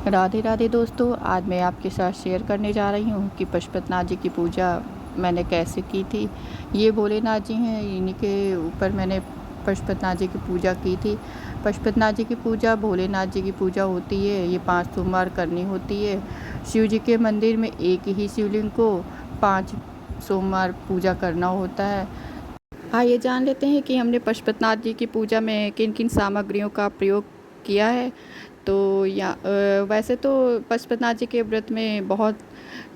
राधे राधे दोस्तों, आज मैं आपके साथ शेयर करने जा रही हूँ कि पशुपतिनाथ जी की पूजा मैंने कैसे की थी। ये भोलेनाथ जी हैं, इन्हीं के ऊपर मैंने पशुपतिनाथ जी की पूजा की थी। पशुपतिनाथ जी की पूजा भोलेनाथ जी की पूजा होती है, ये 5 सोमवार करनी होती है। शिव जी के मंदिर में एक ही शिवलिंग को 5 सोमवार पूजा करना होता है। आइए जान लेते हैं कि हमने पशुपतिनाथ जी की पूजा में किन किन सामग्रियों का प्रयोग किया है। तो वैसे तो पशुपतिनाथ जी के व्रत में बहुत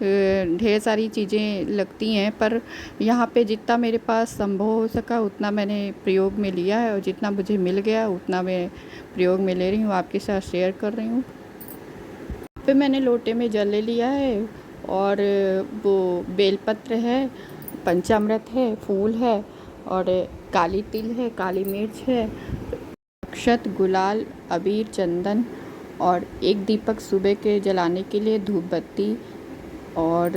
ढेर सारी चीज़ें लगती हैं, पर यहाँ पे जितना मेरे पास संभव हो सका उतना मैंने प्रयोग में लिया है, और जितना मुझे मिल गया उतना मैं प्रयोग में ले रही हूँ, आपके साथ शेयर कर रही हूँ। फिर मैंने लोटे में जल ले लिया है, और वो बेलपत्र है, पंचामृत है, फूल है, और काली तिल है, काली मिर्च है, अक्षत, गुलाल, अबीर, चंदन, और एक दीपक सुबह के जलाने के लिए धूप बत्ती, और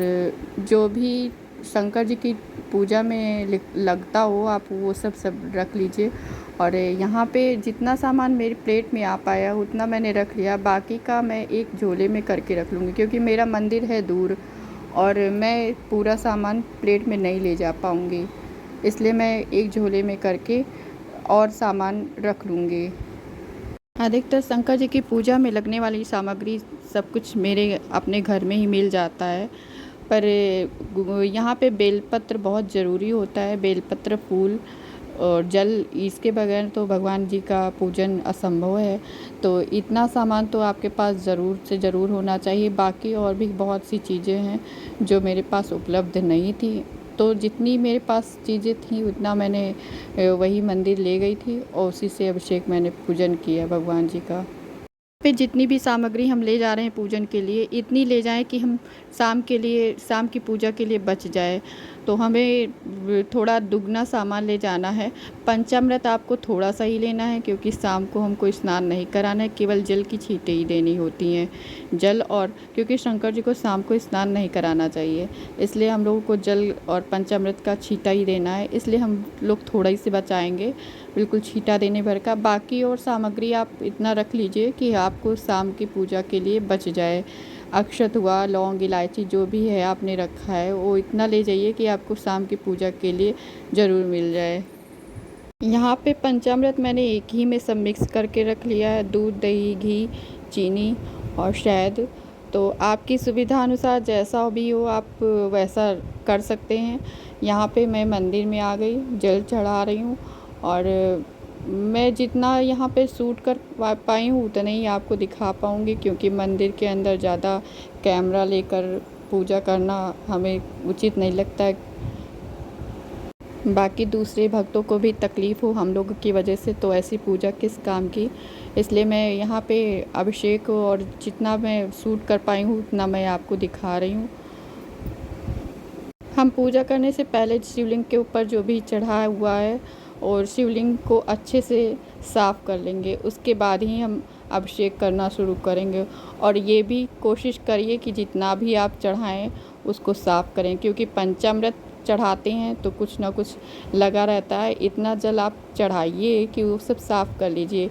जो भी शंकर जी की पूजा में लगता हो आप वो सब रख लीजिए। और यहाँ पे जितना सामान मेरी प्लेट में आ पाया उतना मैंने रख लिया, बाकी का मैं एक झोले में करके रख लूँगी, क्योंकि मेरा मंदिर है दूर और मैं पूरा सामान प्लेट में नहीं ले जा पाऊँगी, इसलिए मैं एक झोले में करके और सामान रख लूँगी। अधिकतर शंकर जी की पूजा में लगने वाली सामग्री सब कुछ मेरे अपने घर में ही मिल जाता है, पर यहाँ पे बेलपत्र बहुत ज़रूरी होता है। बेलपत्र, फूल और जल, इसके बगैर तो भगवान जी का पूजन असंभव है। तो इतना सामान तो आपके पास ज़रूर से ज़रूर होना चाहिए। बाकी और भी बहुत सी चीज़ें हैं जो मेरे पास उपलब्ध नहीं थी, तो जितनी मेरे पास चीज़ें थी उतना मैंने वही मंदिर ले गई थी, और उसी से अभिषेक मैंने पूजन किया भगवान जी का। पे जितनी भी सामग्री हम ले जा रहे हैं पूजन के लिए, इतनी ले जाएं कि हम शाम की पूजा के लिए बच जाए। तो हमें थोड़ा दुगना सामान ले जाना है। पंचामृत आपको थोड़ा सा ही लेना है, क्योंकि शाम को हमको स्नान नहीं कराना है, केवल जल की छींटें ही देनी होती हैं। जल, और क्योंकि शंकर जी को शाम को स्नान नहीं कराना चाहिए, इसलिए हम लोगों को जल और पंचामृत का छींटा ही देना है, इसलिए हम लोग थोड़ा ही से बचाएंगे, बिल्कुल छींटा देने भर का। बाकी और सामग्री आप इतना रख लीजिए कि आपको शाम की पूजा के लिए बच जाए। अक्षत हुआ, लौंग, इलायची, जो भी है आपने रखा है वो इतना ले जाइए कि आपको शाम की पूजा के लिए ज़रूर मिल जाए। यहाँ पे पंचामृत मैंने एक ही में सब मिक्स करके रख लिया है, दूध, दही, घी, चीनी और शहद। तो आपकी सुविधा अनुसार जैसा भी हो आप वैसा कर सकते हैं। यहाँ पे मैं मंदिर में आ गई, जल चढ़ा रही हूँ, और मैं जितना यहाँ पे शूट कर पाई हूँ उतना ही आपको दिखा पाऊँगी, क्योंकि मंदिर के अंदर ज़्यादा कैमरा लेकर पूजा करना हमें उचित नहीं लगता है। बाकी दूसरे भक्तों को भी तकलीफ़ हो हम लोगों की वजह से, तो ऐसी पूजा किस काम की। इसलिए मैं यहाँ पे अभिषेक और जितना मैं शूट कर पाई हूँ उतना मैं आपको दिखा रही हूँ। हम पूजा करने से पहले शिवलिंग के ऊपर जो भी चढ़ा हुआ है और शिवलिंग को अच्छे से साफ़ कर लेंगे, उसके बाद ही हम अभिषेक करना शुरू करेंगे। और ये भी कोशिश करिए कि जितना भी आप चढ़ाएं उसको साफ़ करें, क्योंकि पंचामृत चढ़ाते हैं तो कुछ ना कुछ लगा रहता है। इतना जल आप चढ़ाइए कि वो सब साफ़ कर लीजिए।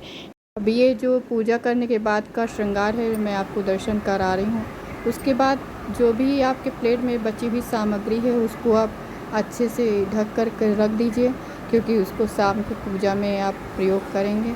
अब ये जो पूजा करने के बाद का श्रृंगार है मैं आपको दर्शन करा रही हूँ। उसके बाद जो भी आपके प्लेट में बची हुई सामग्री है उसको आप अच्छे से ढक कर रख दीजिए, क्योंकि उसको शाम की पूजा में आप प्रयोग करेंगे।